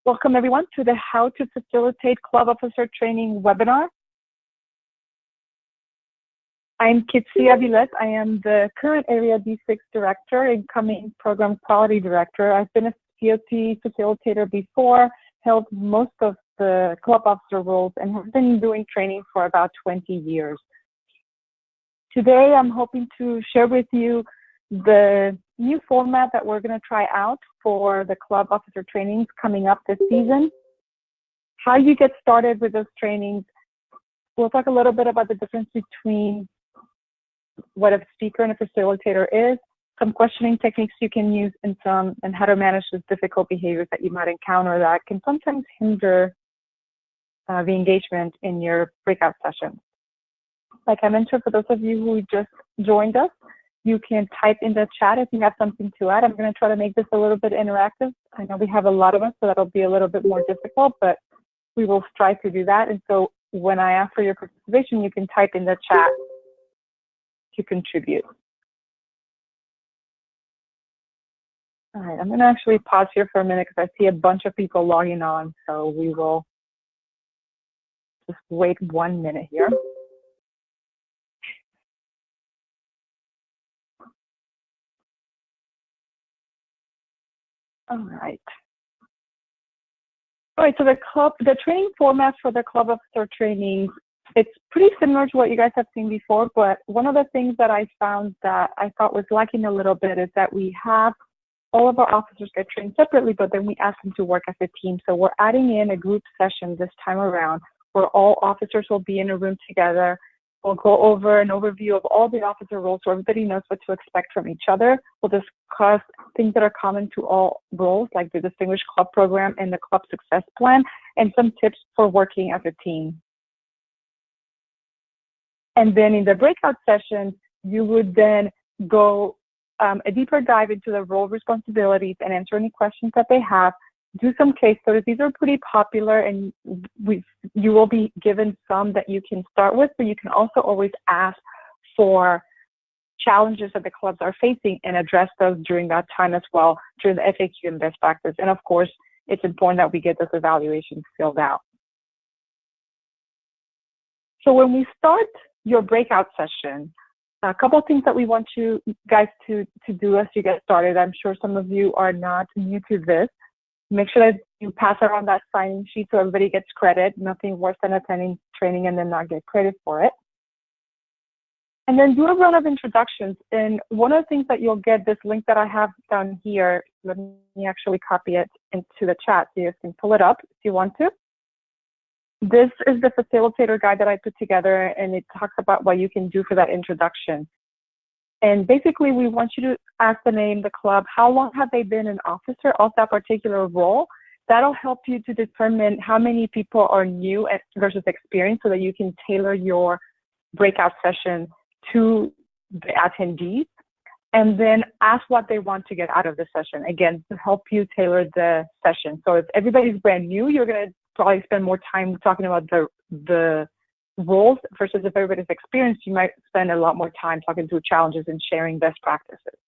Welcome everyone to the How to Facilitate Club Officer Training webinar. I'm Kitzzy Avilés. I am the current Area D6 Director, incoming Program Quality Director. I've been a COT facilitator before, held most of the club officer roles, and have been doing training for about 20 years. Today, I'm hoping to share with you the new format that we're going to try out for the club officer trainings coming up this season, how you get started with those trainings. We'll talk a little bit about the difference between what a speaker and a facilitator is, some questioning techniques you can use, and how to manage those difficult behaviors that you might encounter that can sometimes hinder the engagement in your breakout sessions. Like I mentioned, for those of you who just joined us, you can type in the chat if you have something to add. I'm going to try to make this a little bit interactive. I know we have a lot of us, so that'll be a little bit more difficult, but we will strive to do that. And so when I ask for your participation, you can type in the chat to contribute. All right, I'm going to actually pause here for a minute because I see a bunch of people logging on, so we will just wait 1 minute here. All right, so the training format for the club officer trainings, it's pretty similar to what you guys have seen before, but one of the things that I found that I thought was lacking a little bit is that we have all of our officers get trained separately, but then we ask them to work as a team. So we're adding in a group session this time around where all officers will be in a room together. We'll go over an overview of all the officer roles so everybody knows what to expect from each other. We'll discuss things that are common to all roles, like the Distinguished Club Program and the Club Success Plan, and some tips for working as a team. And then in the breakout sessions, you would then go a deeper dive into the role responsibilities and answer any questions that they have. Do some case studies. These are pretty popular, and you will be given some that you can start with, but you can also always ask for challenges that the clubs are facing and address those during that time as well, during the FAQ and best practice. And of course, it's important that we get those evaluations filled out. So when we start your breakout session, a couple of things that we want you guys to do as you get started. I'm sure some of you are not new to this. Make sure that you pass around that sign-in sheet so everybody gets credit. Nothing worse than attending training and then not get credit for it. And then do a round of introductions. And one of the things that you'll get, this link that I have down here, let me actually copy it into the chat so you guys can pull it up if you want to. This is the facilitator guide that I put together, and it talks about what you can do for that introduction. And basically, we want you to ask the name, the club, how long have they been an officer of that particular role? That'll help you to determine how many people are new versus experienced so that you can tailor your breakout session to the attendees. And then ask what they want to get out of the session, again, to help you tailor the session. So if everybody's brand new, you're going to probably spend more time talking about the roles versus if everybody's experienced, you might spend a lot more time talking through challenges and sharing best practices.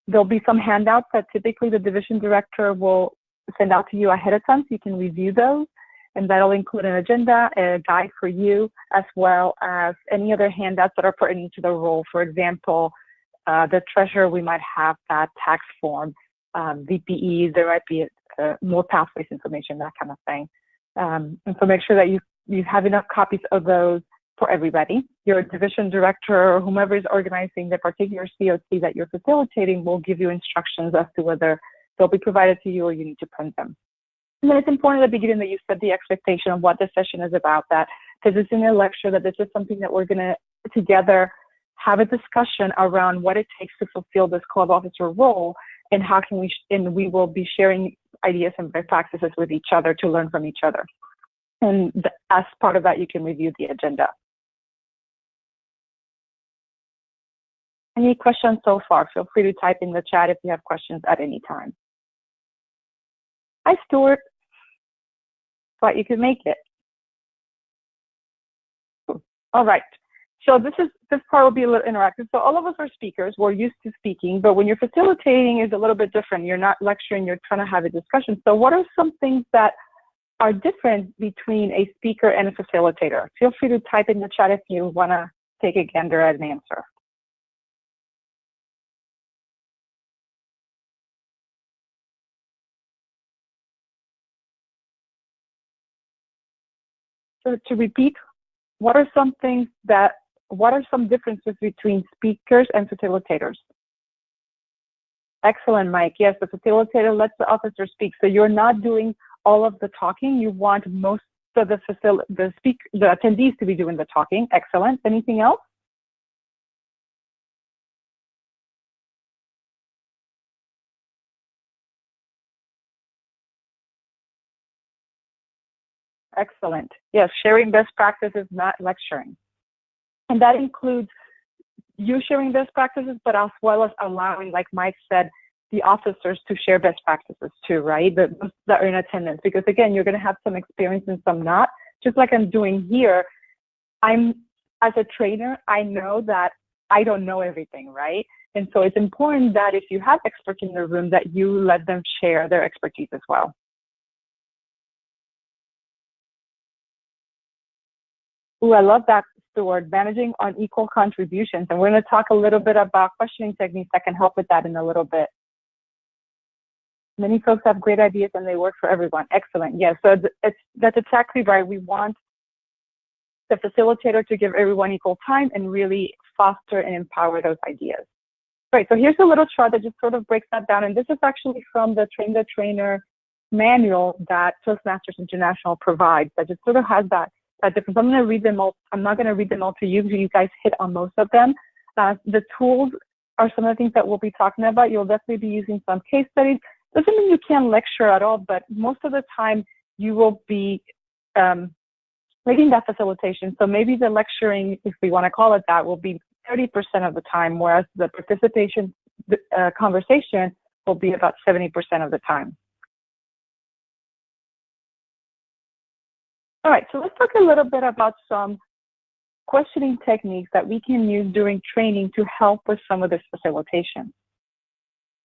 There'll be some handouts that typically the division director will send out to you ahead of time so you can review those. And that'll include an agenda, a guide for you, as well as any other handouts that are pertinent to the role. For example, the treasurer, we might have that tax form, VPEs, there might be more pathways information, that kind of thing. And so make sure that you have enough copies of those for everybody. Your division director or whomever is organizing the particular COT that you're facilitating will give you instructions as to whether they'll be provided to you or you need to print them. And then it's important at the beginning that you set the expectation of what the session is about, that this is in a lecture, that this is something that we're going to together have a discussion around what it takes to fulfill this club officer role and how can we will be sharing ideas and best practices with each other to learn from each other. And as part of that, you can review the agenda. Any questions so far? Feel free to type in the chat if you have questions at any time. Hi, Stuart. Thought you could make it. All right. So this part will be a little interactive. So all of us are speakers. We're used to speaking, but when you're facilitating, it's a little bit different. You're not lecturing. You're trying to have a discussion. So what are some things that are different between a speaker and a facilitator? Feel free to type in the chat if you want to take a gander at an answer. So to repeat, what are some differences between speakers and facilitators? Excellent, Mike. Yes, the facilitator lets the officer speak. So you're not doing all of the talking. You want most of the attendees to be doing the talking. Excellent. Anything else? Excellent. Yes, sharing best practices, not lecturing. And that includes you sharing best practices, but as well as allowing, like Mike said, the officers to share best practices too, right? That are in attendance. Because again, you're going to have some experience and some not. Just like I'm doing here, as a trainer, I know that I don't know everything, right? And so it's important that if you have experts in the room, that you let them share their expertise as well. Ooh, I love that, Stuart, managing on equal contributions. And we're going to talk a little bit about questioning techniques that can help with that in a little bit. Many folks have great ideas and they work for everyone. Excellent. Yes, so that's exactly right. We want the facilitator to give everyone equal time and really foster and empower those ideas. Right, so here's a little chart that just sort of breaks that down. And this is actually from the Train the Trainer manual that Toastmasters International provides that just sort of has that difference. I'm going to read them all. I'm not going to read them all to you because you guys hit on most of them. The tools are some of the things that we'll be talking about. You'll definitely be using some case studies. Doesn't mean you can't lecture at all, but most of the time you will be leading that facilitation. So maybe the lecturing, if we want to call it that, will be 30% of the time, whereas the participation conversation will be about 70% of the time. All right, so let's talk a little bit about some questioning techniques that we can use during training to help with some of this facilitation.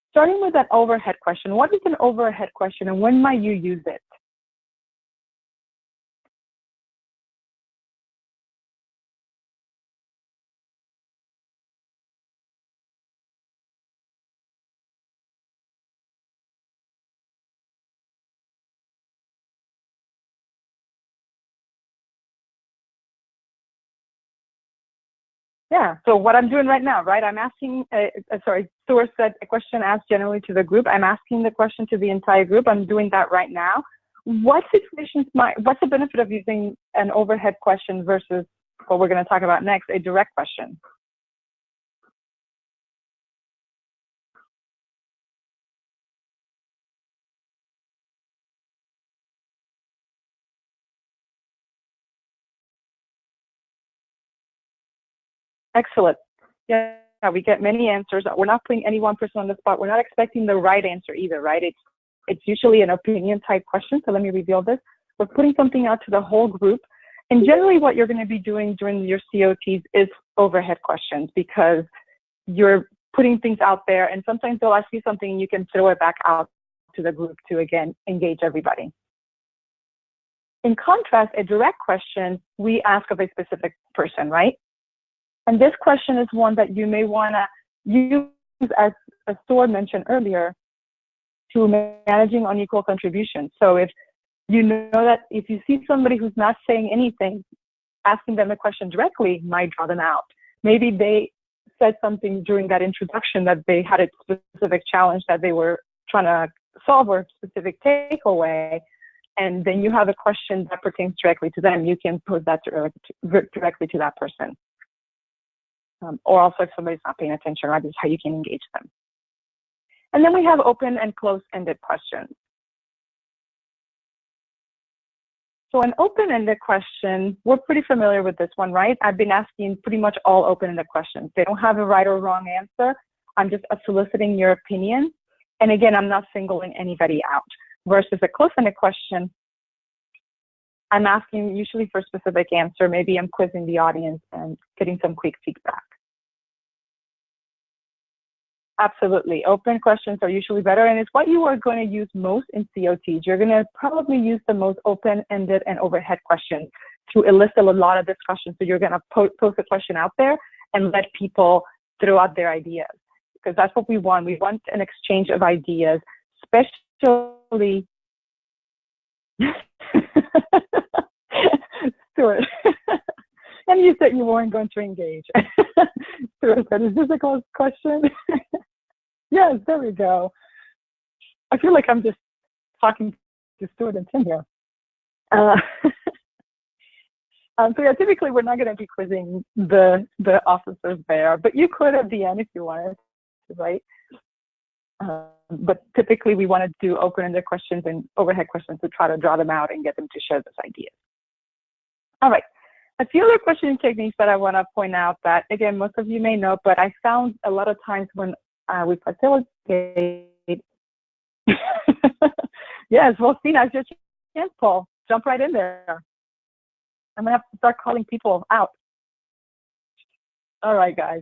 Starting with that overhead question. What is an overhead question and when might you use it? Yeah, so what I'm doing right now, right? I'm asking, sorry, Stuart said a question asked generally to the group. I'm asking the question to the entire group. I'm doing that right now. What's the benefit of using an overhead question versus what we're going to talk about next, a direct question? Excellent. Yeah, we get many answers. We're not putting any one person on the spot. We're not expecting the right answer either, right? It's usually an opinion type question. So let me reveal this. We're putting something out to the whole group. And generally what you're going to be doing during your COTs is overhead questions because you're putting things out there and sometimes they'll ask you something and you can throw it back out to the group to, again, engage everybody. In contrast, a direct question, we ask of a specific person, right? And this question is one that you may want to use, as Stuart mentioned earlier, to managing unequal contributions. So if you know that if you see somebody who's not saying anything, asking them a question directly might draw them out. Maybe they said something during that introduction that they had a specific challenge that they were trying to solve or a specific takeaway, and then you have a question that pertains directly to them. You can pose that directly to that person. Or also if somebody's not paying attention, right, this is how you can engage them. And then we have open and closed-ended questions. So an open-ended question, we're pretty familiar with this one, right? I've been asking pretty much all open-ended questions. They don't have a right or wrong answer. I'm just soliciting your opinion. And again, I'm not singling anybody out. Versus a closed-ended question, I'm asking usually for a specific answer. Maybe I'm quizzing the audience and getting some quick feedback. Absolutely. Open questions are usually better, and it's what you are going to use most in COTs. You're going to probably use the most open-ended and overhead questions to elicit a lot of discussion. So you're going to post a question out there and let people throw out their ideas, because that's what we want. We want an exchange of ideas, especially Stuart. And you said you weren't going to engage. Stuart said, is this a closed question? Yes, there we go. I feel like I'm just talking to Stuart and Tim here. So yeah, typically we're not going to be quizzing the officers there, but you could at the end if you wanted, right? But typically we want to do open-ended questions and overhead questions to try to draw them out and get them to share those ideas. All right. A few other questioning techniques that I want to point out that, again, most of you may know, but I found a lot of times when we facilitate. Yes, well, see, now's your chance, Paul. Jump right in there. I'm going to have to start calling people out. All right, guys.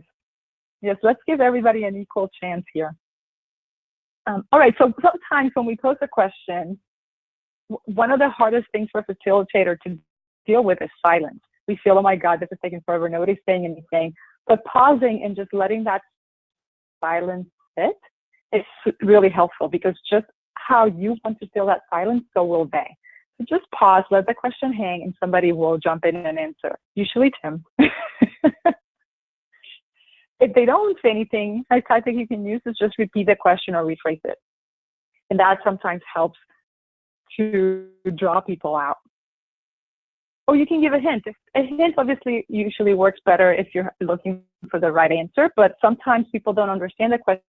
Yes, let's give everybody an equal chance here. All right, so sometimes when we pose a question, one of the hardest things for a facilitator to deal with is silence. We feel, oh my God, this is taking forever, nobody's saying anything. But pausing and just letting that silence sit is really helpful, because just how you want to fill that silence, so will they. So just pause, let the question hang, and somebody will jump in and answer. Usually Tim. If they don't say anything, a tactic you can use is just repeat the question or rephrase it. And that sometimes helps to draw people out. Or you can give a hint. A hint obviously usually works better if you're looking for the right answer, but sometimes people don't understand the question,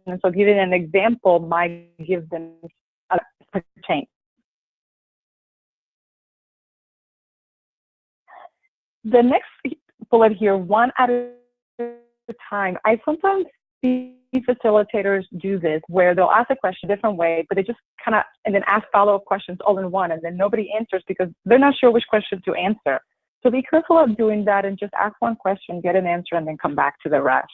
and so giving an example might give them a change. The next bullet here, one at a time. I sometimes see facilitators do this where they'll ask a question a different way, but they just kind of, and then ask follow-up questions all in one, and then nobody answers because they're not sure which question to answer. So be careful of doing that and just ask one question, get an answer, and then come back to the rest.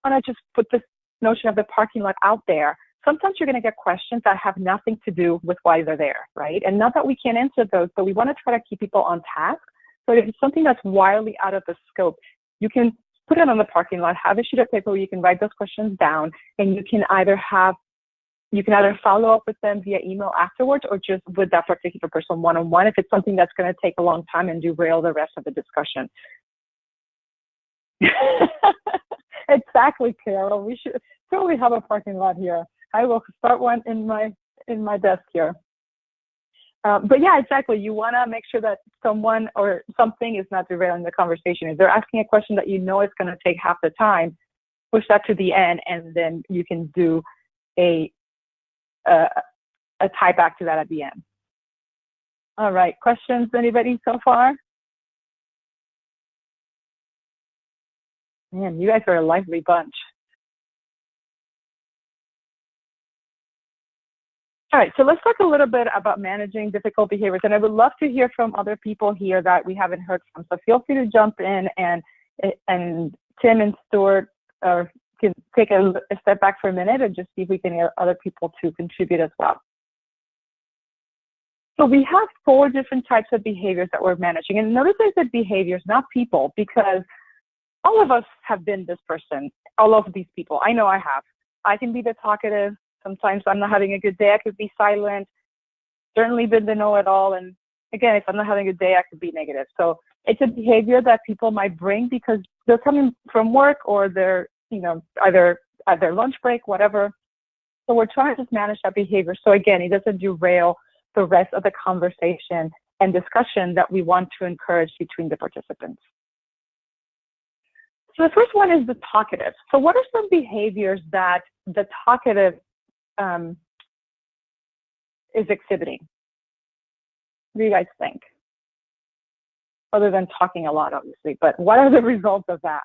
I want to just put this notion of the parking lot out there. Sometimes you're going to get questions that have nothing to do with why they're there, right? And not that we can't answer those, but we want to try to keep people on task. So if it's something that's wildly out of the scope, you can put it on the parking lot, have a sheet of paper where you can write those questions down, and you can either follow up with them via email afterwards, or just with that particular person one-on-one if it's something that's going to take a long time and derail the rest of the discussion. Exactly, Carol. We should totally have a parking lot here. I will start one in my desk here. But yeah, exactly. You want to make sure that someone or something is not derailing the conversation. If they're asking a question that you know is going to take half the time, push that to the end, and then you can do a tie back to that at the end. All right, questions, anybody so far? Man, you guys are a lively bunch. All right, so let's talk a little bit about managing difficult behaviors. And I would love to hear from other people here that we haven't heard from. So feel free to jump in, and Tim and Stuart can take a step back for a minute and just see if we can get other people to contribute as well. So we have 4 different types of behaviors that we're managing. And notice I said behaviors, not people, because all of us have been this person, all of these people. I know I have. I can be the talkative. Sometimes I'm not having a good day, I could be silent. Certainly been the know-it-all. And again, if I'm not having a good day, I could be negative. So it's a behavior that people might bring because they're coming from work, or they're, either at their lunch break, whatever. So we're trying to just manage that behavior. So again, it doesn't derail the rest of the conversation and discussion that we want to encourage between the participants. So the first one is the talkative. So what are some behaviors that the talkative is exhibiting? What do you guys think? Other than talking a lot, obviously, but what are the results of that?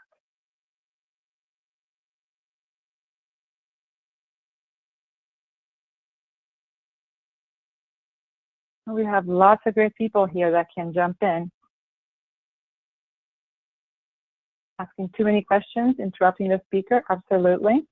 We have lots of great people here that can jump in. Asking too many questions, interrupting the speaker, absolutely.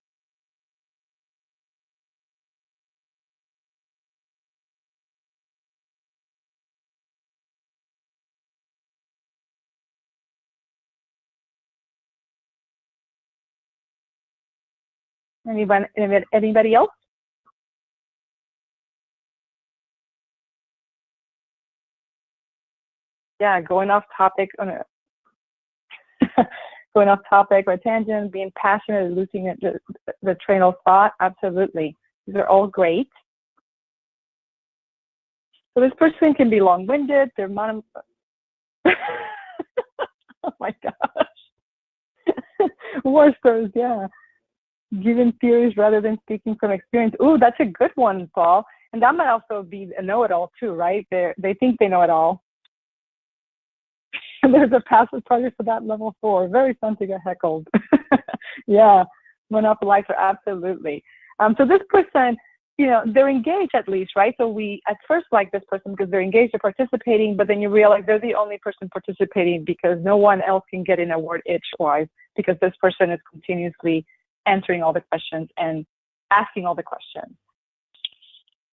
Anybody else? Yeah, going off topic on a going off topic or tangent, being passionate, losing the train of thought. Absolutely. These are all great. So this person can be long-winded. They're oh my gosh. Worsters, yeah. Giving theories rather than speaking from experience. Ooh, that's a good one, Paul. And that might also be a know-it-all too, right? They think they know it all. And there's a passive target for that level 4. Very fun to get heckled. Yeah, monopolizer, absolutely. So this person, you know, they're engaged at least, right? So we at first like this person because they're engaged, they're participating, but then you realize they're the only person participating because no one else can get in a word itch-wise because this person is continuously answering all the questions and asking all the questions.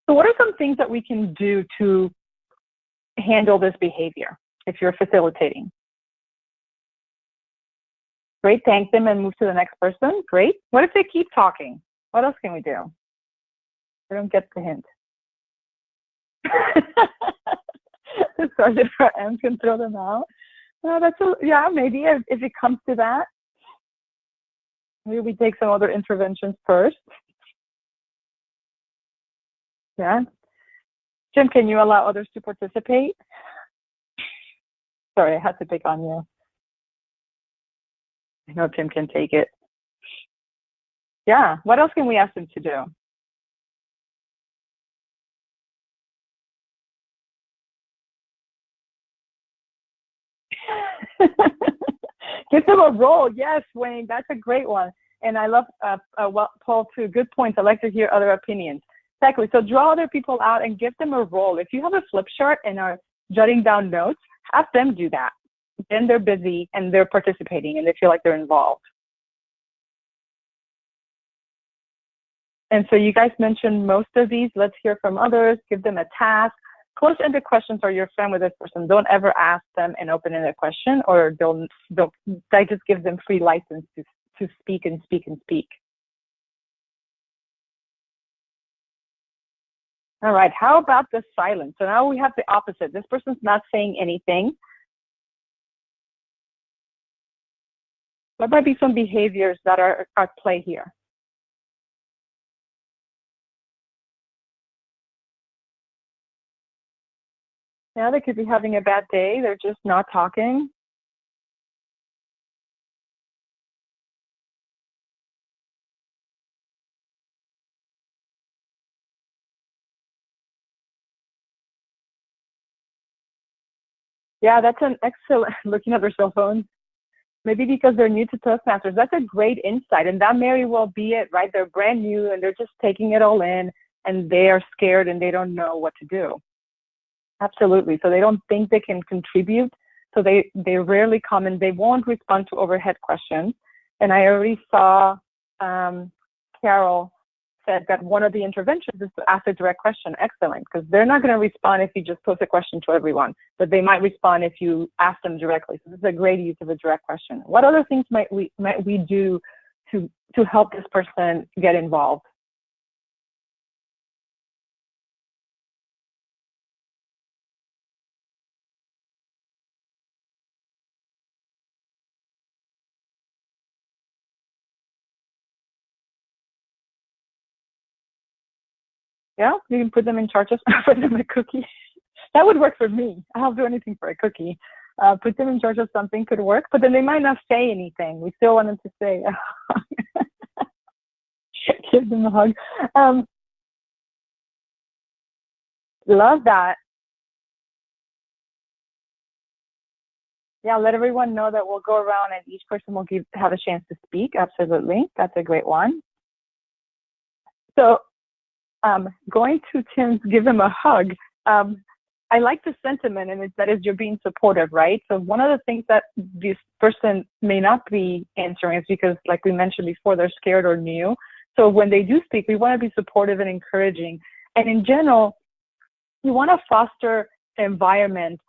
So what are some things that we can do to handle this behavior if you're facilitating? Great, thank them and move to the next person. Great. What if they keep talking? What else can we do? I don't get the hint. Sergeant for M can throw them out. Yeah, maybe if it comes to that. Maybe we take some other interventions first. Yeah. Jim, can you allow others to participate? Sorry, I had to pick on you. I know Tim can take it. Yeah, what else can we ask them to do? Give them a role. Yes, Wayne, that's a great one. And I love Paul too. Good points. I like to hear other opinions. Exactly. So draw other people out and give them a role. If you have a flip chart and are jotting down notes, have them do that. Then they're busy and they're participating and they feel like they're involved. And so you guys mentioned most of these. Let's hear from others. Give them a task. Close-ended questions are your friend with this person. Don't ever ask them an open-ended question, or that just gives them free license to speak and speak and speak. All right, how about the silence? So now we have the opposite. This person's not saying anything. What might be some behaviors that are at play here? Yeah, they could be having a bad day. They're just not talking. Yeah, that's an excellent, looking at their cell phones. Maybe because they're new to Toastmasters. That's a great insight. And that may well be it, right? They're brand new and they're just taking it all in and they are scared and they don't know what to do. Absolutely. So they don't think they can contribute. So they rarely comment. They won't respond to overhead questions. And I already saw Carol said that one of the interventions is to ask a direct question. Excellent, because they're not going to respond if you just pose a question to everyone, but they might respond if you ask them directly. So this is a great use of a direct question. What other things might we do to help this person get involved? Yeah, you can put them in charge of put them a cookie. That would work for me. I'll do anything for a cookie. Put them in charge of something could work, but then they might not say anything. We still want them to say, give them a hug. Love that. Yeah, let everyone know that we'll go around and each person will have a chance to speak. Absolutely. That's a great one. So going to Tim's give him a hug. I like the sentiment, and that is you're being supportive, right? So one of the things that this person may not be answering is because, like we mentioned before, they're scared or new. So when they do speak, we want to be supportive and encouraging. And in general, you want to foster an environment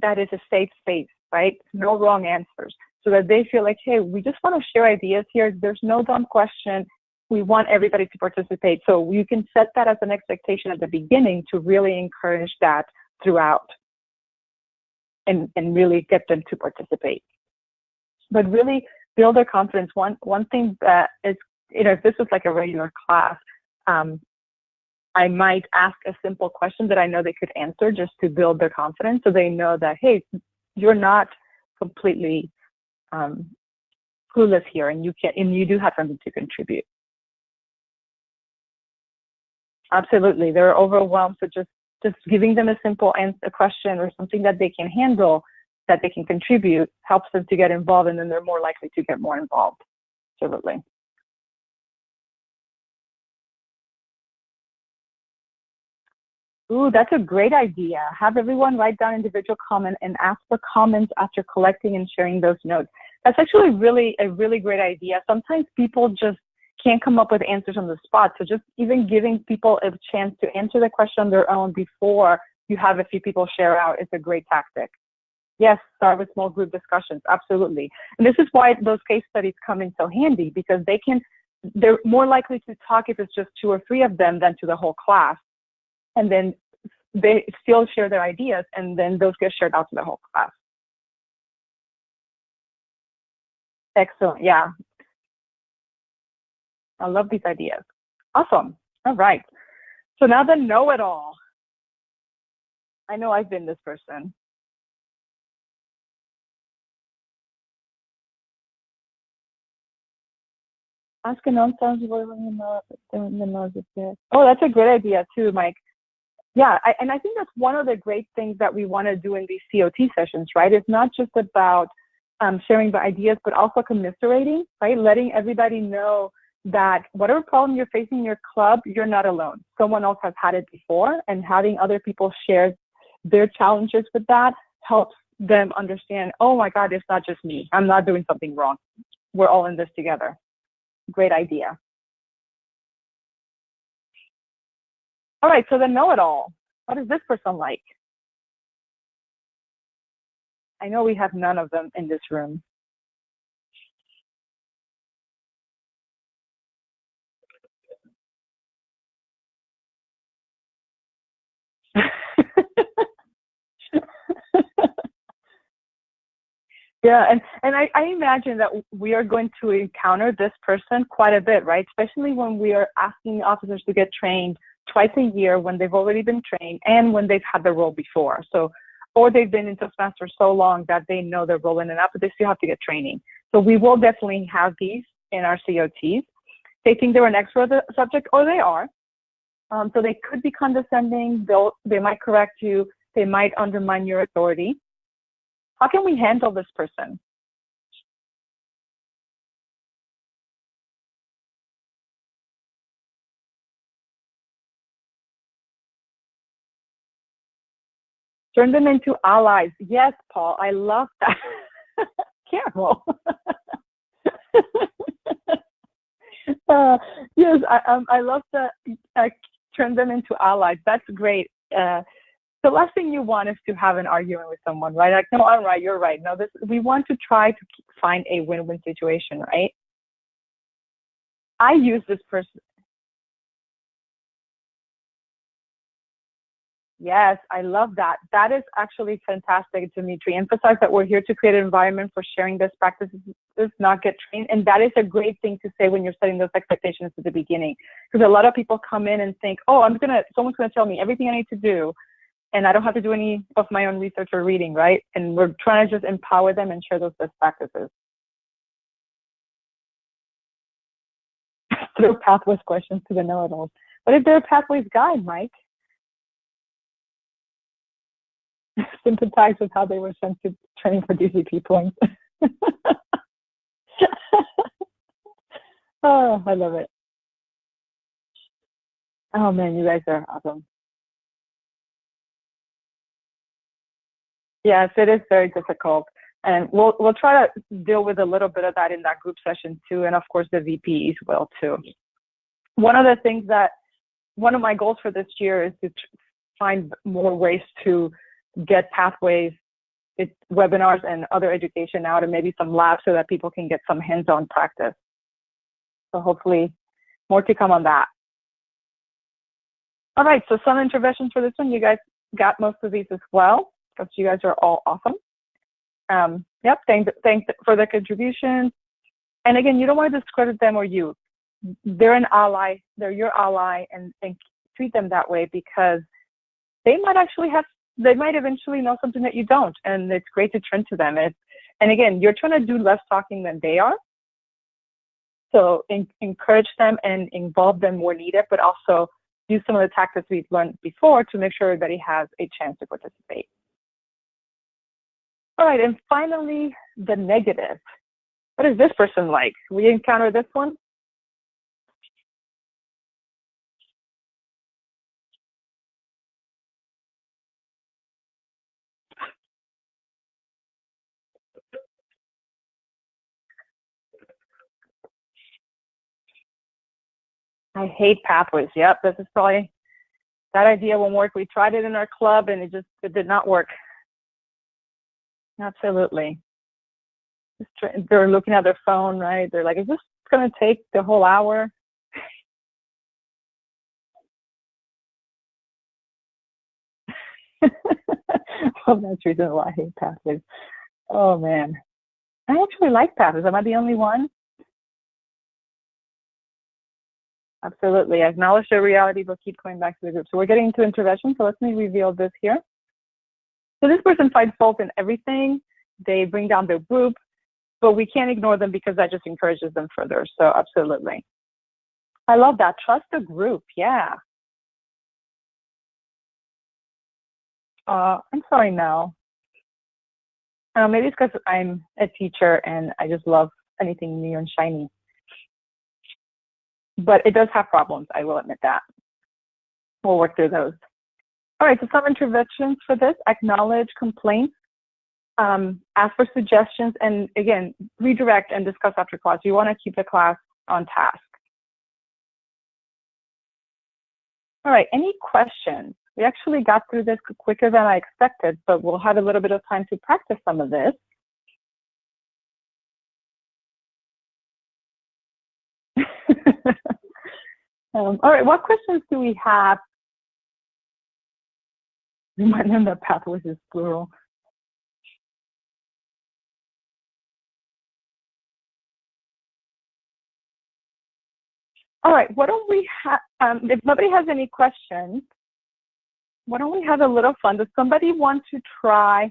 that is a safe space, right? No wrong answers, so that they feel like, hey, we just want to share ideas here. There's no dumb question. We want everybody to participate. So you can set that as an expectation at the beginning to really encourage that throughout and really get them to participate. But really build their confidence. One thing that is, if this was like a regular class, I might ask a simple question that I know they could answer just to build their confidence, so they know that, hey, you're not completely clueless here, and you do have something to contribute. Absolutely, they're overwhelmed, so just giving them a simple question or something that they can handle, that they can contribute, helps them to get involved, and then they're more likely to get more involved. Absolutely. Ooh, that's a great idea. Have everyone write down individual comment and ask for comments after collecting and sharing those notes. That's actually a really great idea. Sometimes people just can't come up with answers on the spot. So just even giving people a chance to answer the question on their own before you have a few people share out is a great tactic. Yes, start with small group discussions, absolutely. And this is why those case studies come in so handy, because they're more likely to talk if it's just 2 or 3 of them than to the whole class. And then they still share their ideas, and then those get shared out to the whole class. Excellent, yeah. I love these ideas. Awesome, all right. So now the know-it-all. I know I've been this person. Ask a non-sensible. Oh, that's a great idea too, Mike. Yeah, and I think that's one of the great things that we want to do in these COT sessions, right? It's not just about sharing the ideas, but also commiserating, right? Letting everybody know that whatever problem you're facing in your club, you're not alone. Someone else has had it before, and having other people share their challenges with that helps them understand, oh my God, it's not just me. I'm not doing something wrong. We're all in this together. Great idea. All right, so the know-it-all. What is this person like? I know we have none of them in this room. Yeah, and I imagine that we are going to encounter this person quite a bit, right? Especially when we are asking officers to get trained twice a year, when they've already been trained and when they've had the role before. So, or they've been in Toastmasters so long that they know their role in and out, but they still have to get training. So we will definitely have these in our COTs. They think they're an expert of the subject, or they are. So they could be condescending. They might correct you. They might undermine your authority. How can we handle this person? Turn them into allies. Yes, Paul, I love that. Careful. Yes, I love that. Turn them into allies. That's great. The last thing you want is to have an argument with someone, right? Like, no, I'm right, you're right. No, we want to try to find a win-win situation, right? I use this person. Yes, I love that. That is actually fantastic, Dimitri. Emphasize that we're here to create an environment for sharing best practices, not get trained. And that is a great thing to say when you're setting those expectations at the beginning. Because a lot of people come in and think, oh, someone's going to tell me everything I need to do, and I don't have to do any of my own research or reading, right? And we're trying to just empower them and share those best practices. Throw pathways questions to the know-it-alls. What if they're a pathways guide, Mike? Sympathize with how they were sent to training for DCP points. Oh, I love it. Oh man, you guys are awesome. Yes, it is very difficult. And we'll try to deal with a little bit of that in that group session too. And of course the VPs will too. One of the things that, one of my goals for this year is to find more ways to get pathways, webinars and other education out, and maybe some labs so that people can get some hands-on practice. So hopefully more to come on that. All right, so some interventions for this one. You guys got most of these as well, because you guys are all awesome. Yep, thanks for the contributions. And again, you don't want to discredit them or you. They're an ally, they're your ally, and treat them that way, because they might eventually know something that you don't, and it's great to turn to them. And again, you're trying to do less talking than they are. So encourage them and involve them where needed, but also use some of the tactics we've learned before to make sure everybody has a chance to participate. All right, and finally, the negative. What is this person like? We encounter this one? I hate pathways. Yep, this is probably, that idea won't work. We tried it in our club and it did not work. Absolutely. They're looking at their phone, right? They're like, is this going to take the whole hour? Well, that's the reason why I hate pathways. Oh, man. I actually like pathways. Am I the only one? Absolutely. I acknowledge the reality, but keep going back to the group. So we're getting into intervention. So let me reveal this here. So this person finds fault in everything. They bring down their group, but we can't ignore them because that just encourages them further. So absolutely. I love that. Trust the group. Yeah. I'm sorry, Mel. Maybe it's because I'm a teacher and I just love anything new and shiny. But it does have problems. I will admit that. We'll work through those. All right, so some interventions for this: acknowledge complaints, ask for suggestions, and again, redirect and discuss after class. You want to keep the class on task. All right, any questions? We actually got through this quicker than I expected, but we'll have a little bit of time to practice some of this. All right, what questions do we have? Remind them that pathways is plural. All right, why don't we have, if nobody has any questions, why don't we have a little fun? Does somebody want to try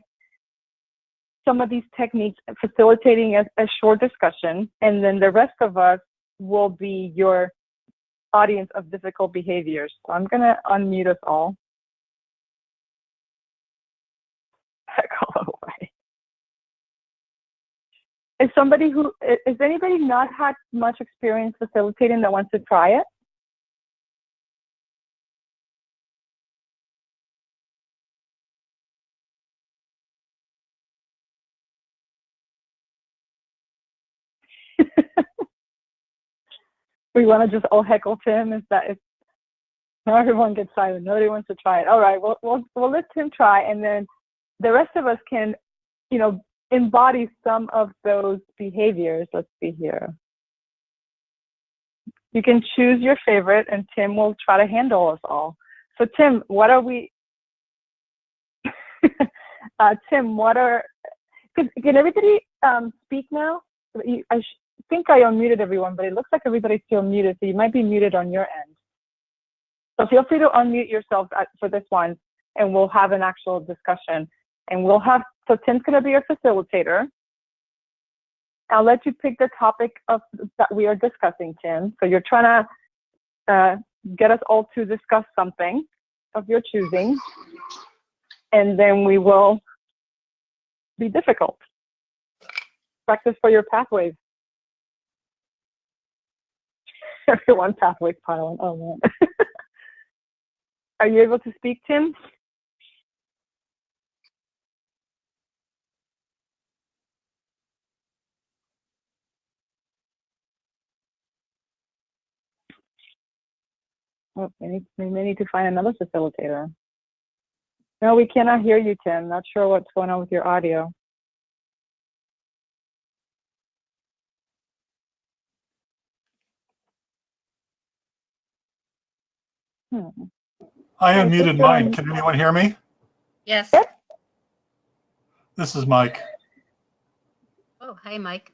some of these techniques, facilitating a short discussion, and then the rest of us will be your audience of difficult behaviors. So I'm going to unmute us all. Heck all the way. Is anybody not had much experience facilitating that wants to try it? We want to just all heckle Tim? Is that if everyone gets silent, nobody wants to try it? All right, we'll let Tim try, and then the rest of us can, embody some of those behaviors. Let's see here. You can choose your favorite, and Tim will try to handle us all. So Tim, what are we? Tim, can everybody speak now? I think I unmuted everyone, but it looks like everybody's still muted, so you might be muted on your end. So feel free to unmute yourself for this one, and we'll have an actual discussion. And so Tim's going to be your facilitator. I'll let you pick the topic that we are discussing, Tim. So you're trying to get us all to discuss something of your choosing, and then we will be difficult. Practice for your pathways. Everyone pathways piling. Oh man. Are you able to speak, Tim? Oh, we may need to find another facilitator. No, we cannot hear you, Tim. Not sure what's going on with your audio. I unmuted mine. Can anyone hear me? Yes. Yep. This is Mike. Oh, hi, Mike.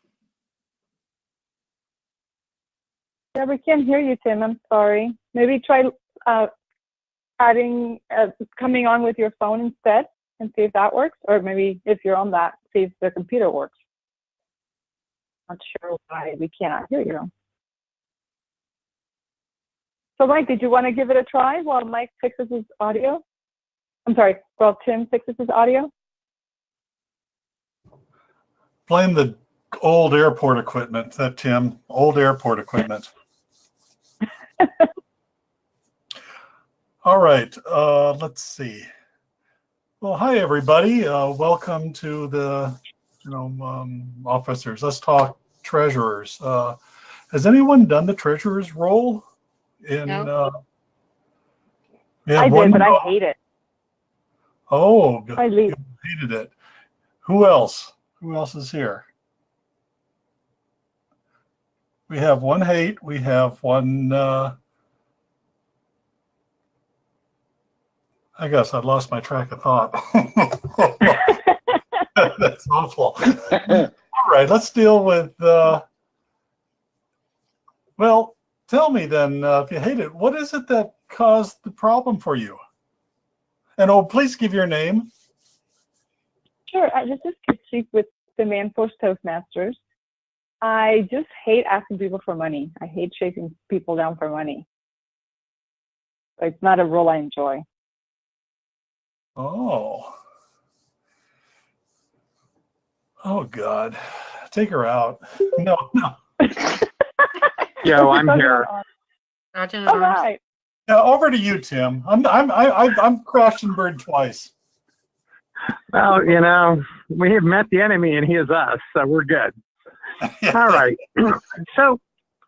Yeah, we can't hear you, Tim. I'm sorry. Maybe try coming on with your phone instead and see if that works. Or maybe if you're on that, see if the computer works. Not sure why we cannot hear you. So, Mike, did you want to give it a try while Mike fixes his audio? I'm sorry, while Tim fixes his audio? Blame the old airport equipment, that Tim. Old airport equipment. All right, let's see. Well, hi, everybody. Welcome to the officers. Let's talk treasurers. Has anyone done the treasurer's role? No. I did, but I hate it. Oh, good. I You hated it. Who else? Who else is here? We have one hate. We have one. I guess I lost my track of thought. That's awful. All right, let's deal with. Well, tell me then, if you hate it, what is it that caused the problem for you? And please give your name. Sure. This is Kitzzy with Demandforce Toastmasters. I just hate asking people for money. I hate chasing people down for money. It's not a role I enjoy. Oh. Oh, God. Take her out. No. Yo, I'm here. All right. Yeah, over to you, Tim. I'm crashed and burned twice. Well, we have met the enemy and he is us, so we're good. All right. So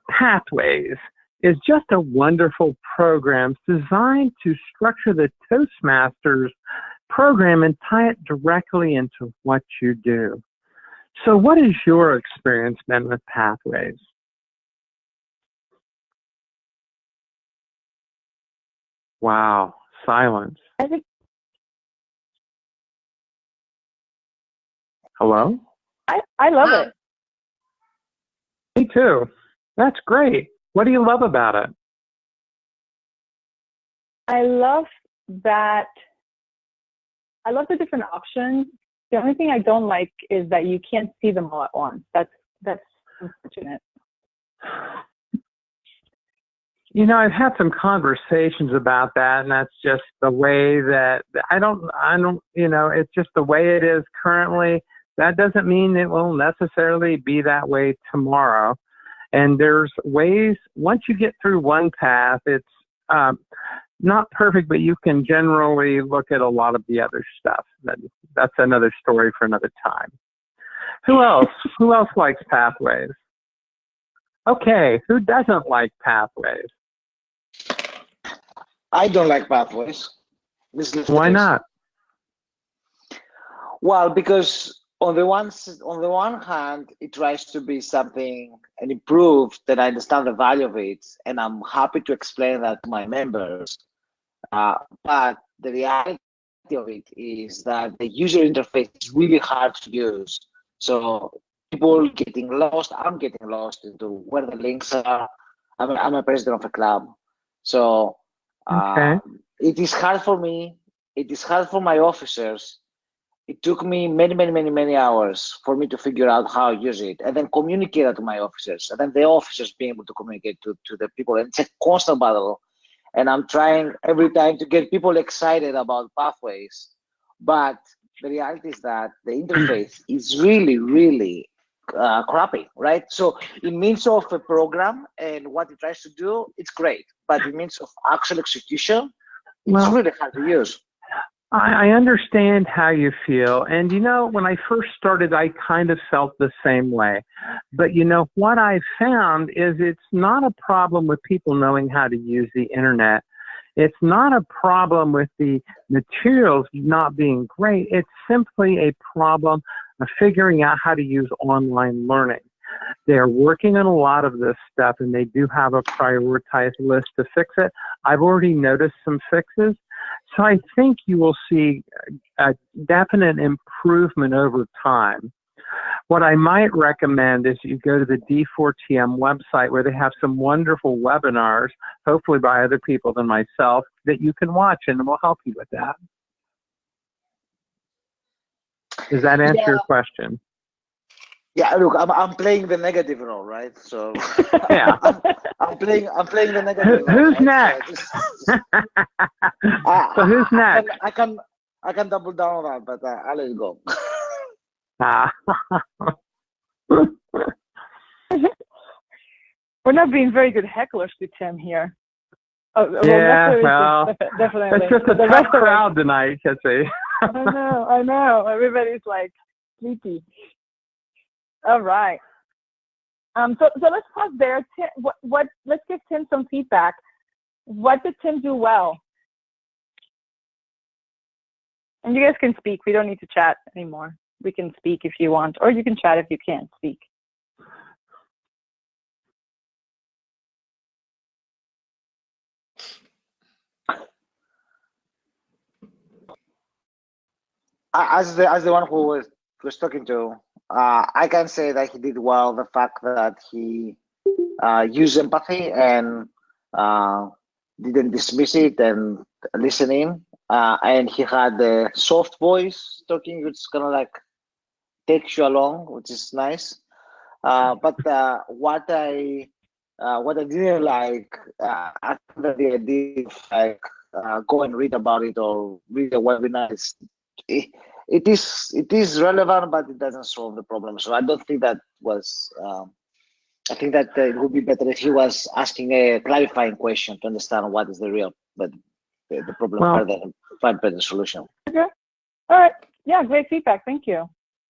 Pathways is just a wonderful program designed to structure the Toastmasters program and tie it directly into what you do. So what has your experience been with Pathways? Wow, silence. Hello? I love it. Me too. That's great. What do you love about it? I love that. I love the different options. The only thing I don't like is that you can't see them all at once. That's unfortunate. I've had some conversations about that, and that's just the way that I don't, it's just the way it is currently. That doesn't mean it will necessarily be that way tomorrow. And there's ways, once you get through one path, it's not perfect, but you can generally look at a lot of the other stuff. That's another story for another time. Who else? Who else likes Pathways? Okay, who doesn't like Pathways? I don't like Pathways. Why not? Well, because on the one hand, it tries to be something and improve that I understand the value of it, and I'm happy to explain that to my members. But the reality of it is that the user interface is really hard to use. So people getting lost, I'm getting lost into where the links are. I'm a president of a club. So okay. It is hard for me. It is hard for my officers. It took me many hours for me to figure out how to use it and then communicate that to my officers, and then the officers being able to communicate to the people. And it's a constant battle. And I'm trying every time to get people excited about Pathways. But the reality is that the interface is really crappy, right? So in means of a program and what it tries to do, it's great. But in means of actual execution, it's really hard to use. I understand how you feel. And, you know, when I first started, I kind of felt the same way. But, you know, what I found is it's not a problem with people knowing how to use the internet. It's not a problem with the materials not being great. It's simply a problem of figuring out how to use online learning. They're working on a lot of this stuff, and they do have a prioritized list to fix it. I've already noticed some fixes. So I think you will see a definite improvement over time. What I might recommend is you go to the D4TM website where they have some wonderful webinars, hopefully by other people than myself, that you can watch, and it will help you with that. Does that answer your question? Yeah, look, I'm playing the negative role, right? So Yeah. I'm playing the negative role. Who's right? next? So, So who's next? I can double down on that, but I'll let it go. We're not being very good hecklers to Tim here. Oh, Yeah, well, definitely. it's just a tough crowd tonight, Kitzzy. I know. Everybody's like sleepy. All right. So let's pause there. Tim, let's give Tim some feedback. What did Tim do well? And you guys can speak. We don't need to chat anymore. We can speak if you want, or you can chat if you can't speak. As the one who was talking to, I can say that he did well. The fact that he used empathy and didn't dismiss it and listening, and he had the soft voice talking, which kind of like takes you along, which is nice. But what I didn't like, after the idea of like go and read about it or read the webinar, it is relevant, but it doesn't solve the problem. So I don't think that was. I think that it would be better if he was asking a clarifying question to understand what is the real, but the problem further and find better solution. Okay. All right. Yeah, great feedback. Thank you.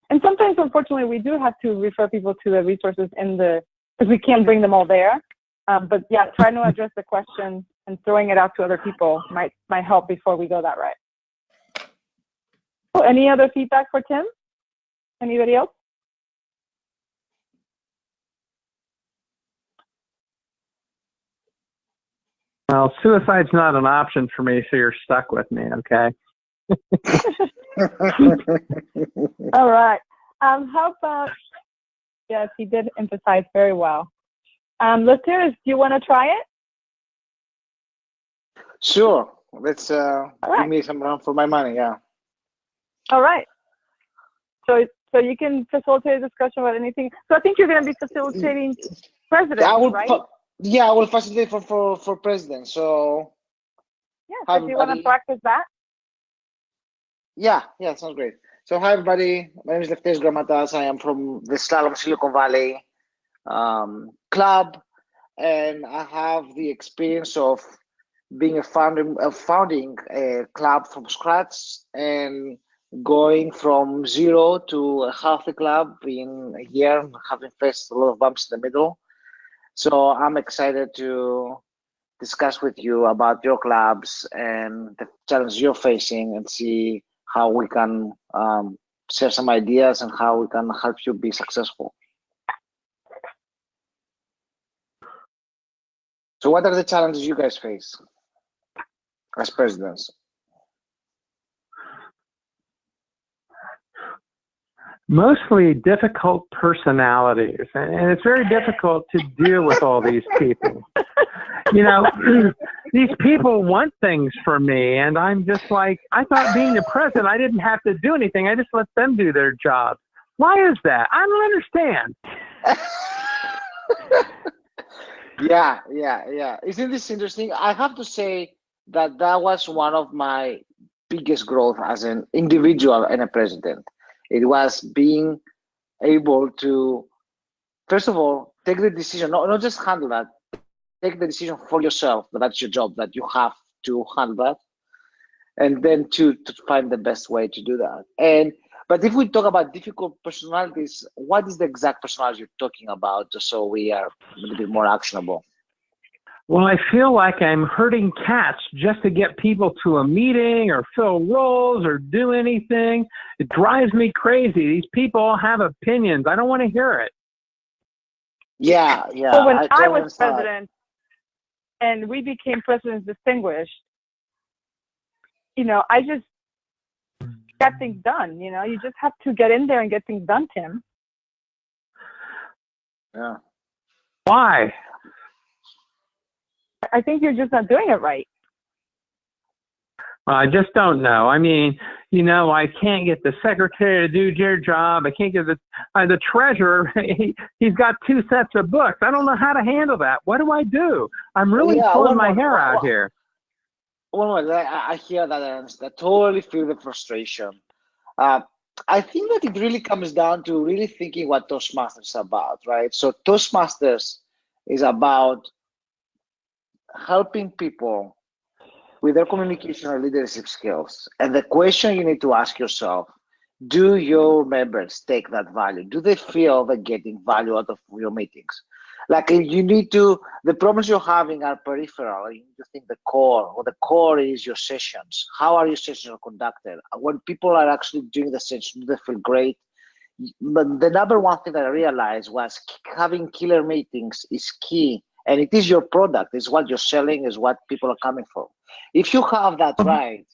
And sometimes, unfortunately, we do have to refer people to the resources because we can't bring them all there. But yeah, trying to address the question and throwing it out to other people might help before we go that route. Any other feedback for Tim? Anybody else? Well, suicide's not an option for me, so you're stuck with me, okay? All right. How about, yes, he did emphasize very well. Listeners, do you want to try it? Sure. Let's give me some run for my money, yeah. All right. So you can facilitate a discussion about anything. So I think you're going to be facilitating presidents, right? I will facilitate for president. So yeah. So do you want to practice that? Yeah, sounds great. So hi everybody, my name is Lefteris Grammatas. I am from the Slalom Silicon Valley club, and I have the experience of being founding a club from scratch and going from zero to a healthy club in a year, having faced a lot of bumps in the middle. So I'm excited to discuss with you about your clubs and the challenges you're facing and see how we can share some ideas and how we can help you be successful. So what are the challenges you guys face as presidents? Mostly difficult personalities, and it's very difficult to deal with all these people. You know, these people want things from me, and I'm just like, I thought being the president, I didn't have to do anything. I just let them do their job. Why is that? I don't understand. Yeah. Isn't this interesting? I have to say that was one of my biggest growth as an individual and a president. It was being able to, first of all, take the decision, not just handle that, take the decision for yourself, that that's your job, that you have to handle that. and then to find the best way to do that. But if we talk about difficult personalities, what is the exact personality you're talking about, just so we are a little bit more actionable? Well, I feel like I'm herding cats just to get people to a meeting or fill roles or do anything. It drives me crazy. These people all have opinions. I don't want to hear it. Yeah. So when I totally was president and we became presidents distinguished, I just got things done. You just have to get in there and get things done, Tim. Yeah. Why? I think you're just not doing it right. I just don't know. I mean, I can't get the secretary to do your job. I can't get the treasurer. He's got 2 sets of books. I don't know how to handle that. What do I do? I'm really pulling my hair out here. I hear that, and I totally feel the frustration. I think that it really comes down to really thinking what Toastmasters is about, right? So Toastmasters is about helping people with their communication or leadership skills. And the question you need to ask yourself, do your members take that value? Do they feel they're getting value out of your meetings? Like the problems you're having are peripheral. You need to think the core. Well, the core is your sessions. How are your sessions conducted? When people are actually doing the session, do they feel great? But the number one thing that I realized was having killer meetings is key. And it is your product. It's what you're selling, is what people are coming for. If you have that right,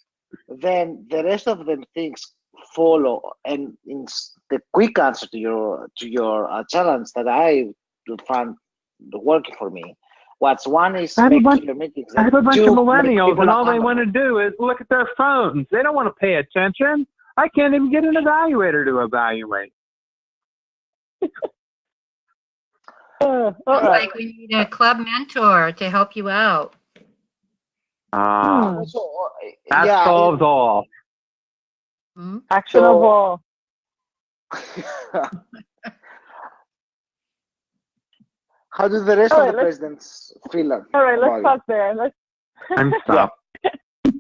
then the rest of the things follow. And in the quick answer to your challenge that I found working for me, one is make killer meetings. I have a bunch of millennials, and all they want to do is look at their phones. They don't want to pay attention. I can't even get an evaluator to evaluate. Like we need a club mentor to help you out. That solves all. Actionable. How do the rest of the presidents feel? All right, let's stop there. I'm stopped.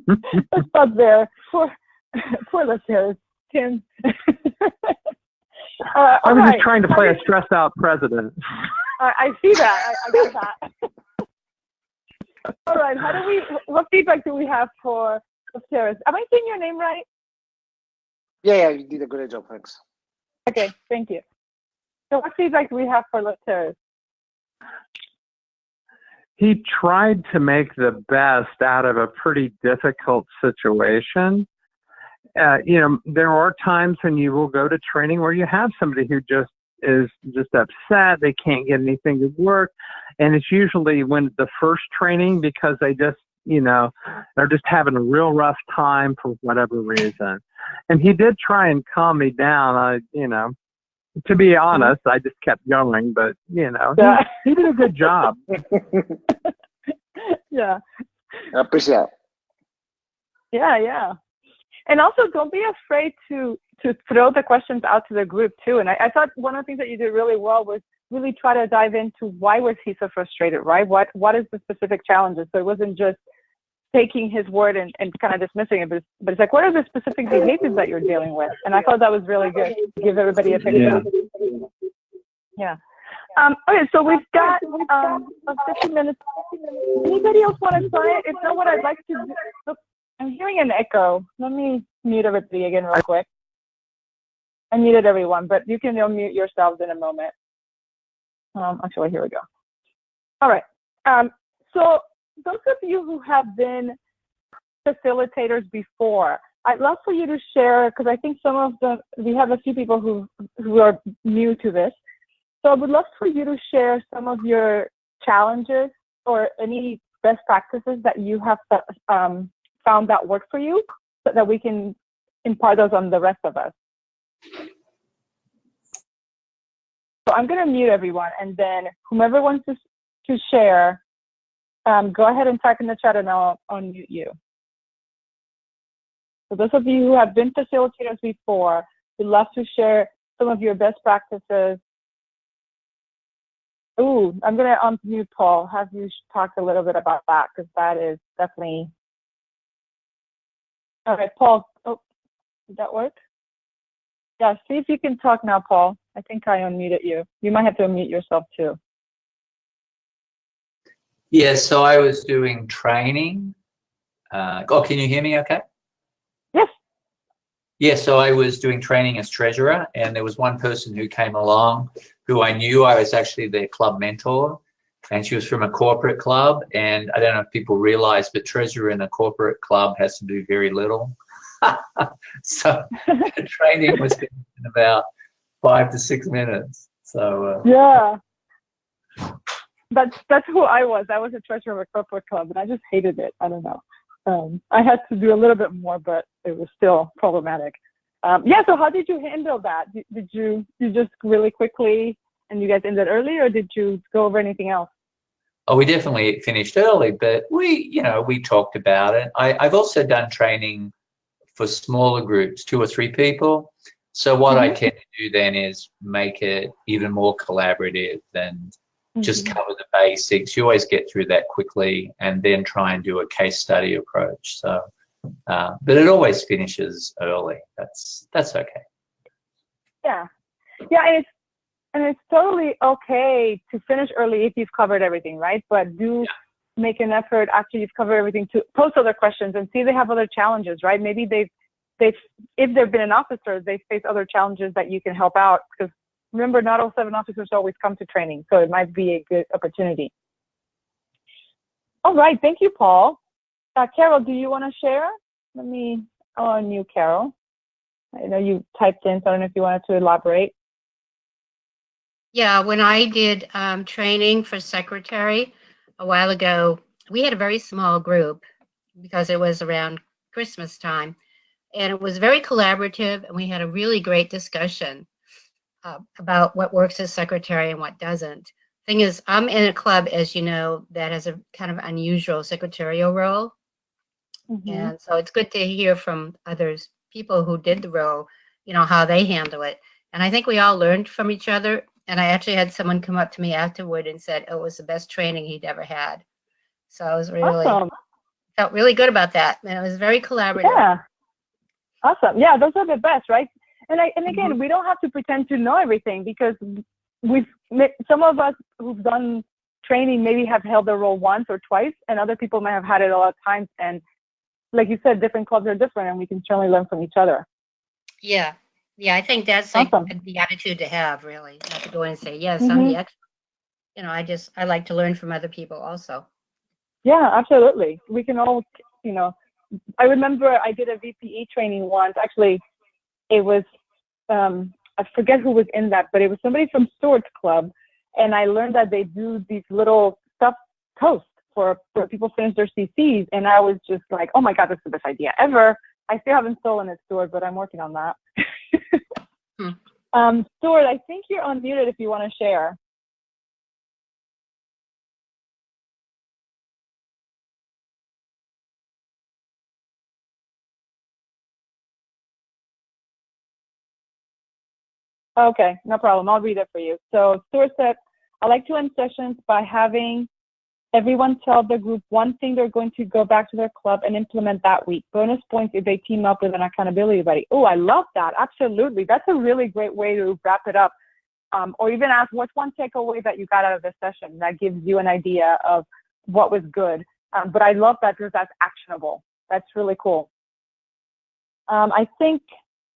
Let's stop there. Poor listeners, Tim. I was just trying to play a stressed out president. I see that. I get that. All right. What feedback do we have for Terrace? Am I saying your name right? Yeah, you did a great job. Thanks. Okay, thank you. So what feedback do we have for Terrace? He tried to make the best out of a pretty difficult situation. There are times when you will go to training where you have somebody who is upset. They can't get anything to work. And it's usually when the first training, because they just, they're just having a real rough time for whatever reason. And he did try and calm me down. To be honest, I just kept going, but he did a good job. Yeah. I appreciate it. Yeah. And also, don't be afraid to throw the questions out to the group too. And I thought one of the things that you did really well was really try to dive into why was he so frustrated, right? What is the specific challenges? So it wasn't just taking his word and kind of dismissing it, but it's like, what are the specific behaviors that you're dealing with? And I thought that was really good to give everybody a picture. Yeah. Okay, so we've got 50 minutes. Anybody else want to try it? If not, what I'd like to do, look, I'm hearing an echo. Let me mute everybody again real quick. I muted everyone, but you can unmute yourselves in a moment. Actually, here we go. All right. So those of you who have been facilitators before, I'd love for you to share, because I think we have a few people who are new to this. So I would love for you to share some of your challenges or any best practices that you have found that work for you, so that we can impart those on the rest of us. So I'm going to mute everyone, and then whomever wants to share, go ahead and type in the chat and I'll unmute you. So those of you who have been facilitators before, we'd love to share some of your best practices. Ooh, I'm going to unmute Paul, have you talk a little bit about that, because that is definitely All right, Paul. Oh, did that work? Yeah, see if you can talk now, Paul. I think I unmuted you. You might have to unmute yourself too. Yeah, so I was doing training. Can you hear me okay? Yes. Yeah, so I was doing training as treasurer, and there was one person who came along who I knew. I was actually their club mentor, and she was from a corporate club. And I don't know if people realize, but treasurer in a corporate club has to do very little. So the training was finished in about 5 to 6 minutes. So yeah, that's who I was. I was a treasurer of a corporate club, and I just hated it. I don't know. I had to do a little bit more, but it was still problematic. Yeah. So how did you handle that? Did you just really quickly, and you guys ended early, or did you go over anything else? Oh, we definitely finished early, but we talked about it. I've also done training for smaller groups, 2 or 3 people. So what I tend to do then is make it even more collaborative and just cover the basics. You always get through that quickly and then try and do a case study approach. So, but it always finishes early. That's okay. Yeah, yeah, and it's totally okay to finish early if you've covered everything, right? But do make an effort after you've covered everything to post other questions and see if they have other challenges, right? Maybe if they've been an officer, they face other challenges that you can help out, because remember, not all 7 officers always come to training, so it might be a good opportunity. All right, thank you, Paul. Carol, do you want to share? I'll unmute Carol. I know you typed in, so I don't know if you wanted to elaborate. Yeah, when I did training for secretary a while ago, we had a very small group because it was around Christmas time, and it was very collaborative, and we had a really great discussion about what works as secretary and what doesn't. Thing is, I'm in a club, as you know, that has a kind of unusual secretarial role, and so it's good to hear from others, people who did the role, how they handle it. And I think we all learned from each other. And I actually had someone come up to me afterward and said, oh, it was the best training he'd ever had. So I was felt really good about that. And it was very collaborative. Yeah. Awesome. Yeah, those are the best, right? And again, we don't have to pretend to know everything, because some of us who've done training maybe have held the role once or twice, and other people might have had it a lot of times. And like you said, different clubs are different, and we can certainly learn from each other. Yeah. Yeah, I think that's like the attitude to have, really, not to go in and say, yes, I'm the expert. I like to learn from other people also. Yeah, absolutely. We can all, I remember I did a VPE training once. Actually, it was, I forget who was in that, but it was somebody from Stewart's Club. And I learned that they do these little stuffed toasts for people finish their CCs. And I was just like, oh my God, this is the best idea ever. I still haven't stolen it, Stuart, but I'm working on that. Stuart, I think you're unmuted if you want to share. Okay, no problem. I'll read it for you. So Stuart said, I like to end sessions by having everyone tell the group one thing they're going to go back to their club and implement that week. Bonus points if they team up with an accountability buddy. Oh, I love that. Absolutely. That's a really great way to wrap it up. Or even ask, what's one takeaway that you got out of this session? That gives you an idea of what was good. But I love that, because that's actionable. That's really cool. I think,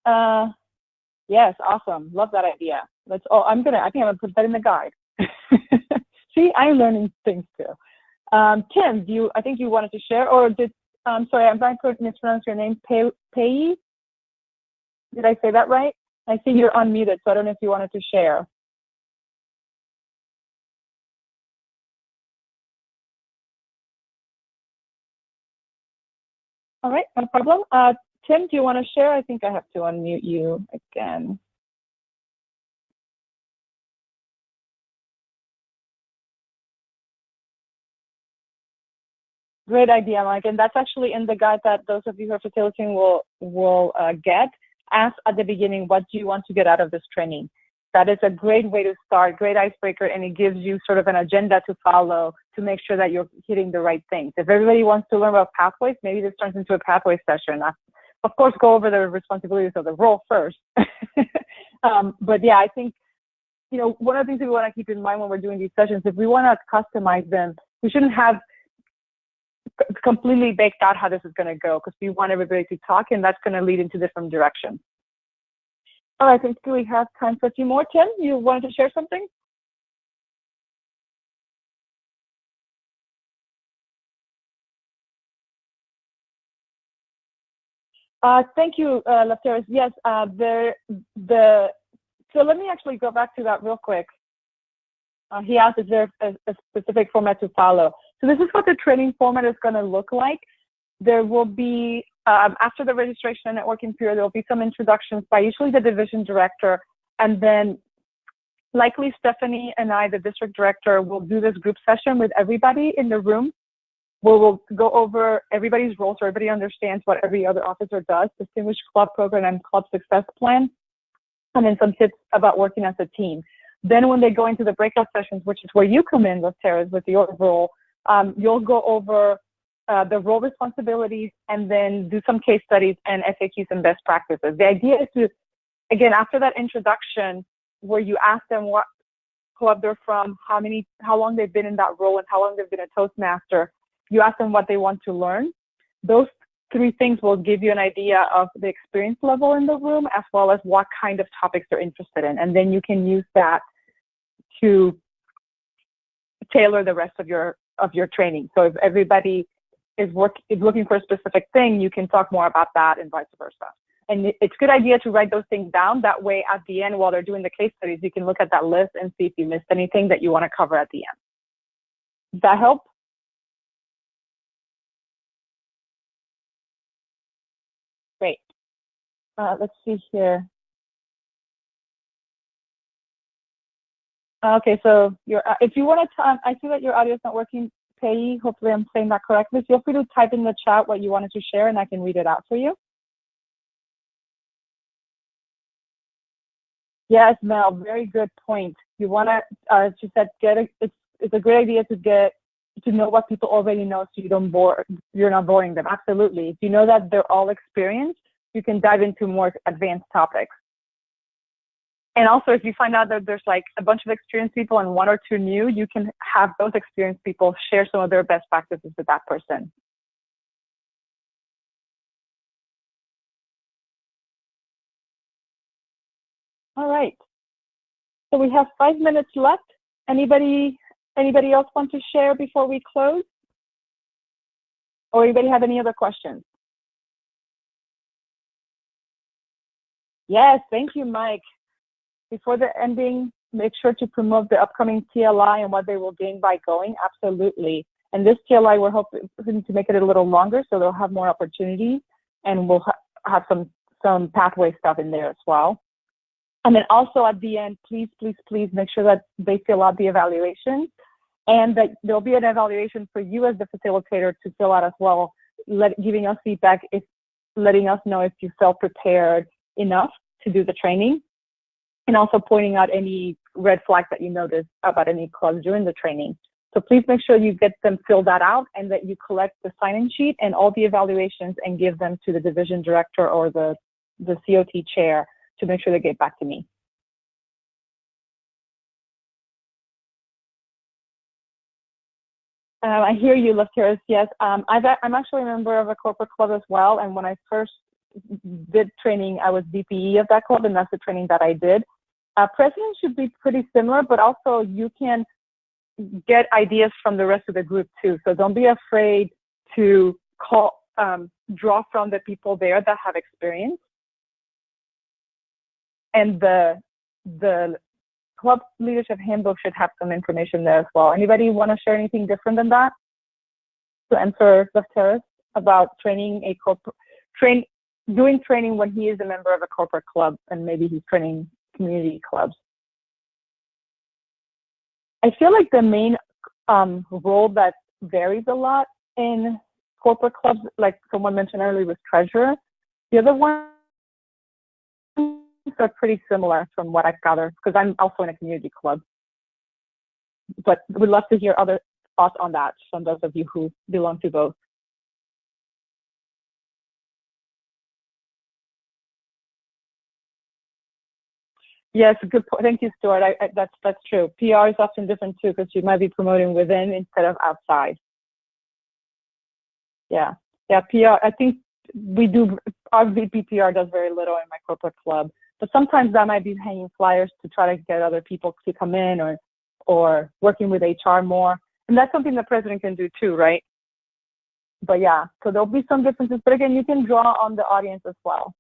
yes, awesome. Love that idea. I think I'm gonna put that in the guide. See, I'm learning things too. Tim, I think you wanted to share, or sorry, I'm trying to mispronounce your name, Pei? Did I say that right? I see you're unmuted, so I don't know if you wanted to share. All right, no problem. Tim, do you want to share? I think I have to unmute you again. Great idea, Mike. And that's actually in the guide that those of you who are facilitating will get. Ask at the beginning, what do you want to get out of this training? That is a great way to start, great icebreaker, and it gives you sort of an agenda to follow to make sure that you're hitting the right things. If everybody wants to learn about pathways, maybe this turns into a pathway session. of course, go over the responsibilities of the role first. But yeah, I think, you know, one of the things that we want to keep in mind when we're doing these sessions, if we want to customize them, we shouldn't have completely baked out how this is going to go, because we want everybody to talk, and that's going to lead into different directions. All right, I think we have time for a few more. Tim, you wanted to share something? Thank you, Lefteris. Yes, so let me actually go back to that real quick. He asked, is there a specific format to follow? So this is what the training format is going to look like. There will be, after the registration and networking period, there will be some introductions by usually the division director, and then likely Stephanie and I, the district director, will do this group session with everybody in the room, where we'll go over everybody's roles so everybody understands what every other officer does, distinguished club program and club success plan, and then some tips about working as a team. Then when they go into the breakout sessions, which is where you come in, Lefteris, with your role, you'll go over the role responsibilities and then do some case studies and FAQs and best practices. The idea is to, again, after that introduction, where you ask them what club they're from, how long they've been in that role, and how long they've been a Toastmaster, you ask them what they want to learn. Those three things will give you an idea of the experience level in the room, as well as what kind of topics they're interested in. And then you can use that to tailor the rest of your training. So if everybody is looking for a specific thing, you can talk more about that, and vice versa. And it's a good idea to write those things down. That way, at the end, while they're doing the case studies, you can look at that list and see if you missed anything that you want to cover at the end. Does that help? Great. Let's see here. Okay, so if you want to, I see that your audio is not working, Pei. Hopefully I'm saying that correctly. Feel free to type in the chat what you wanted to share, and I can read it out for you. Yes, Mel, very good point. You want to, she said, it's a great idea to know what people already know, so you're not boring them. Absolutely. If you know that they're all experienced, you can dive into more advanced topics. And also, if you find out that there's like a bunch of experienced people and one or two new, you can have those experienced people share some of their best practices with that person. All right. So we have 5 minutes left. Anybody else want to share before we close? Or anybody have any other questions? Yes, thank you, Mike. Before the ending, make sure to promote the upcoming TLI and what they will gain by going. Absolutely. And this TLI, we're hoping to make it a little longer, so they'll have more opportunities, and we'll have some pathway stuff in there as well. And then also at the end, please, please, please make sure that they fill out the evaluation, and that there'll be an evaluation for you as the facilitator to fill out as well, giving us feedback, letting us know if you felt prepared enough to do the training, and also pointing out any red flags that you notice about any clubs during the training. So please make sure you get them filled that out, and that you collect the sign-in sheet and all the evaluations and give them to the division director or the COT chair to make sure they get back to me. I hear you, Lefteris. Yes, I'm actually a member of a corporate club as well, and when I first did training, I was DPE of that club, and that's the training that I did. President should be pretty similar, but also you can get ideas from the rest of the group too. So don't be afraid to draw from the people there that have experience. And the club leadership handbook should have some information there as well. Anybody want to share anything different than that to answer Lefteris about training doing training when he is a member of a corporate club, and maybe he's training community clubs? I feel like the main role that varies a lot in corporate clubs, like someone mentioned earlier, was treasurer. The other ones are pretty similar from what I've gathered, because I'm also in a community club. But we'd love to hear other thoughts on that from those of you who belong to both. Yes, good point. Thank you, Stuart. That's true. PR is often different too, because you might be promoting within instead of outside. Yeah, PR. I think we do. Our VP PR does very little in my corporate club, but sometimes that might be hanging flyers to try to get other people to come in, or working with HR more, and that's something the president can do too, right? But yeah, so there'll be some differences, but again, you can draw on the audience as well.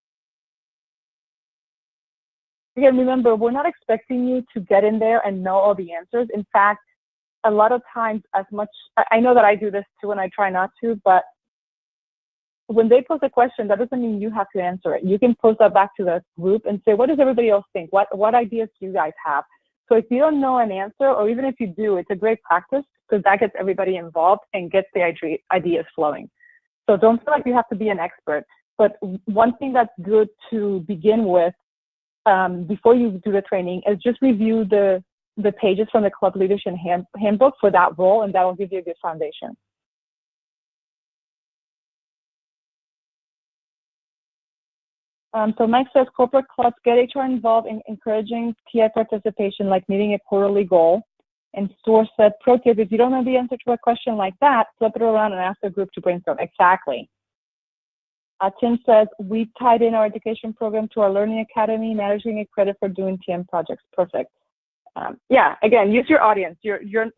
Again, remember, we're not expecting you to get in there and know all the answers. In fact, a lot of times, I know that I do this too, and I try not to, but when they pose a question, that doesn't mean you have to answer it. You can post that back to the group and say, what does everybody else think? What ideas do you guys have? So if you don't know an answer, or even if you do, it's a great practice, because that gets everybody involved and gets the ideas flowing. So don't feel like you have to be an expert. But one thing that's good to begin with, before you do the training, is just review the pages from the club leadership handbook for that role, and that will give you a good foundation. So Mike says, corporate clubs get HR involved in encouraging TI participation, like meeting a quarterly goal. And Stuart said, pro tip, if you don't know the answer to a question like that, flip it around and ask the group to brainstorm. Exactly. Tim says, we tied in our education program to our learning academy, managing a credit for doing TM projects. Perfect. Yeah, again, use your audience. And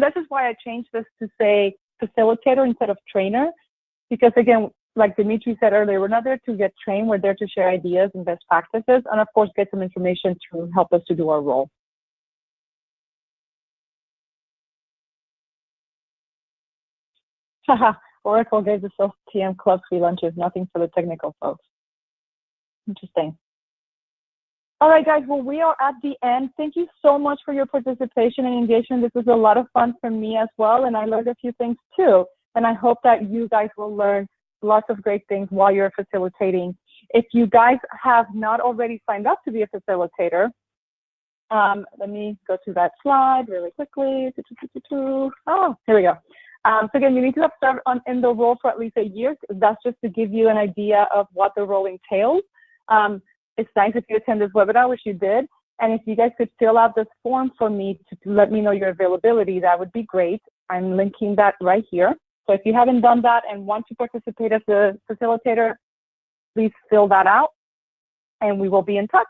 this is why I changed this to say facilitator instead of trainer, because again, like Dimitri said earlier, we're not there to get trained. We're there to share ideas and best practices, and of course, get some information to help us to do our role. Haha, Oracle gave the self-TM club free lunches, nothing for the technical folks. Interesting. All right, guys, well, we are at the end. Thank you so much for your participation and engagement. This was a lot of fun for me as well, and I learned a few things too. And I hope that you guys will learn lots of great things while you're facilitating. If you guys have not already signed up to be a facilitator, let me go to that slide really quickly. Oh, here we go. So again, you need to have served in the role for at least a year. That's just to give you an idea of what the role entails. It's nice if you attend this webinar, which you did. And if you guys could fill out this form for me to let me know your availability, that would be great. I'm linking that right here. So if you haven't done that and want to participate as a facilitator, please fill that out and we will be in touch.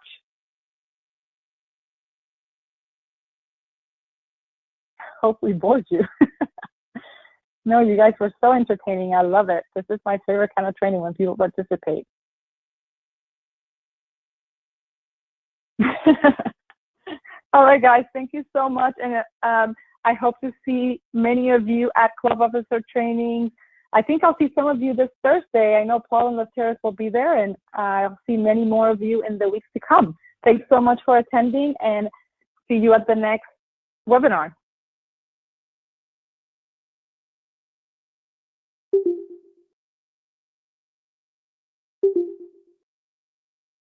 Hope we bored you. No, you guys were so entertaining. I love it. This is my favorite kind of training, when people participate. All right, guys, thank you so much. And I hope to see many of you at Club Officer trainings. I think I'll see some of you this Thursday. I know Paul and Lateris will be there, and I'll see many more of you in the weeks to come. Thanks so much for attending, and see you at the next webinar.